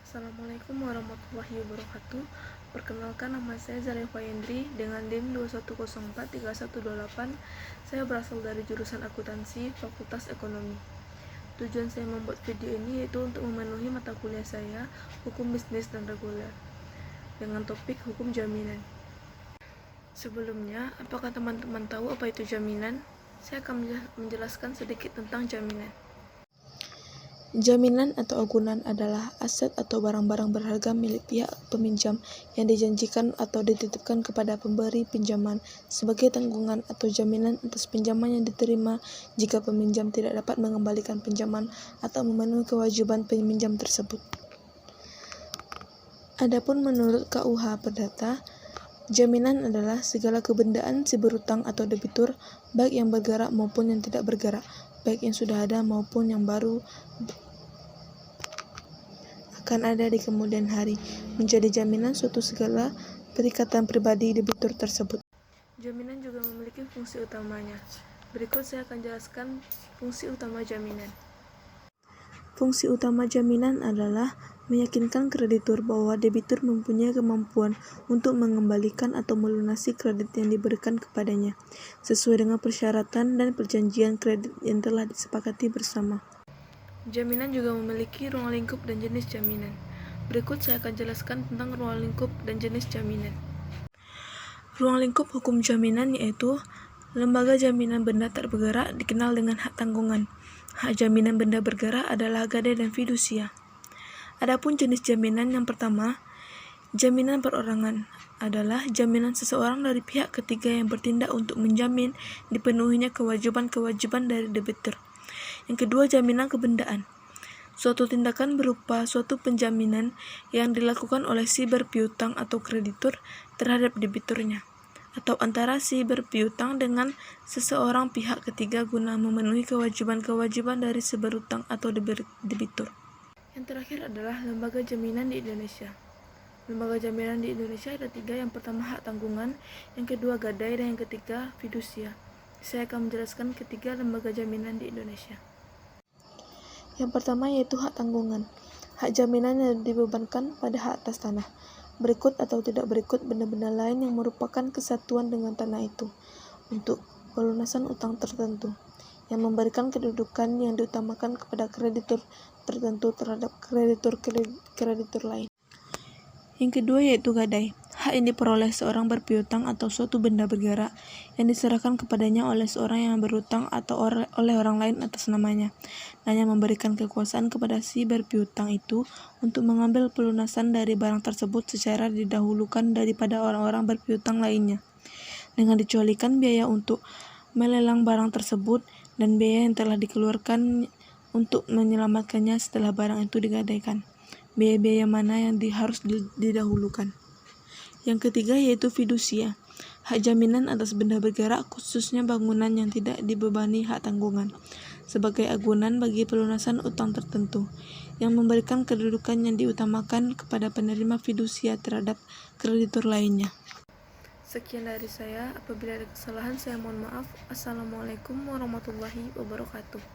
Assalamualaikum warahmatullahi wabarakatuh. Perkenalkan, nama saya Zarifah Yendri dengan NIM 21043128. Saya berasal dari jurusan akuntansi Fakultas Ekonomi. Tujuan saya membuat video ini yaitu untuk memenuhi mata kuliah saya, Hukum Bisnis dan Reguler, dengan topik Hukum Jaminan. Sebelumnya, apakah teman-teman tahu apa itu jaminan? Saya akan menjelaskan sedikit tentang jaminan. Jaminan atau agunan adalah aset atau barang-barang berharga milik pihak peminjam yang dijanjikan atau dititipkan kepada pemberi pinjaman sebagai tanggungan atau jaminan atas pinjaman yang diterima jika peminjam tidak dapat mengembalikan pinjaman atau memenuhi kewajiban peminjam tersebut. Adapun menurut KUH Perdata, jaminan adalah segala kebendaan si berutang atau debitur, baik yang bergerak maupun yang tidak bergerak, baik yang sudah ada maupun yang baru akan ada di kemudian hari, menjadi jaminan suatu segala perikatan pribadi debitur tersebut. Jaminan juga memiliki fungsi utamanya. Berikut saya akan jelaskan fungsi utama jaminan. Fungsi utama jaminan adalah meyakinkan kreditur bahwa debitur mempunyai kemampuan untuk mengembalikan atau melunasi kredit yang diberikan kepadanya, sesuai dengan persyaratan dan perjanjian kredit yang telah disepakati bersama. Jaminan juga memiliki ruang lingkup dan jenis jaminan. Berikut saya akan jelaskan tentang ruang lingkup dan jenis jaminan. Ruang lingkup hukum jaminan yaitu lembaga jaminan benda tak bergerak dikenal dengan hak tanggungan. Hak jaminan benda bergerak adalah gadai dan fidusia. Adapun jenis jaminan yang pertama, jaminan perorangan adalah jaminan seseorang dari pihak ketiga yang bertindak untuk menjamin dipenuhinya kewajiban-kewajiban dari debitur. Yang kedua, jaminan kebendaan. Suatu tindakan berupa suatu penjaminan yang dilakukan oleh si berpiutang atau kreditur terhadap debiturnya, atau antara si berpiutang dengan seseorang pihak ketiga guna memenuhi kewajiban-kewajiban dari si berutang atau debitur. Yang terakhir adalah lembaga jaminan di Indonesia. Lembaga jaminan di Indonesia ada 3, yang pertama hak tanggungan, yang kedua gadai, dan yang ketiga fidusia. Saya akan menjelaskan ketiga lembaga jaminan di Indonesia. Yang pertama yaitu hak tanggungan. Hak jaminan yang dibebankan pada hak atas tanah. Berikut atau tidak berikut benda-benda lain yang merupakan kesatuan dengan tanah itu untuk pelunasan utang tertentu, yang memberikan kedudukan yang diutamakan kepada kreditur tertentu terhadap kreditur lain. Yang kedua yaitu gadai. Hak yang diperoleh seorang berpiutang atau suatu benda bergerak yang diserahkan kepadanya oleh seorang yang berutang atau oleh orang lain atas namanya, dan yang memberikan kekuasaan kepada si berpiutang itu untuk mengambil pelunasan dari barang tersebut secara didahulukan daripada orang-orang berpiutang lainnya, dengan dikecualikan biaya untuk melelang barang tersebut dan biaya yang telah dikeluarkan untuk menyelamatkannya setelah barang itu digadaikan. Biaya-biaya mana yang harus didahulukan. Yang ketiga yaitu fidusia. Hak jaminan atas benda bergerak, khususnya bangunan yang tidak dibebani hak tanggungan, sebagai agunan bagi pelunasan utang tertentu, yang memberikan kedudukan yang diutamakan kepada penerima fidusia terhadap kreditur lainnya. Sekian dari saya. Apabila ada kesalahan, saya mohon maaf. Assalamualaikum warahmatullahi wabarakatuh.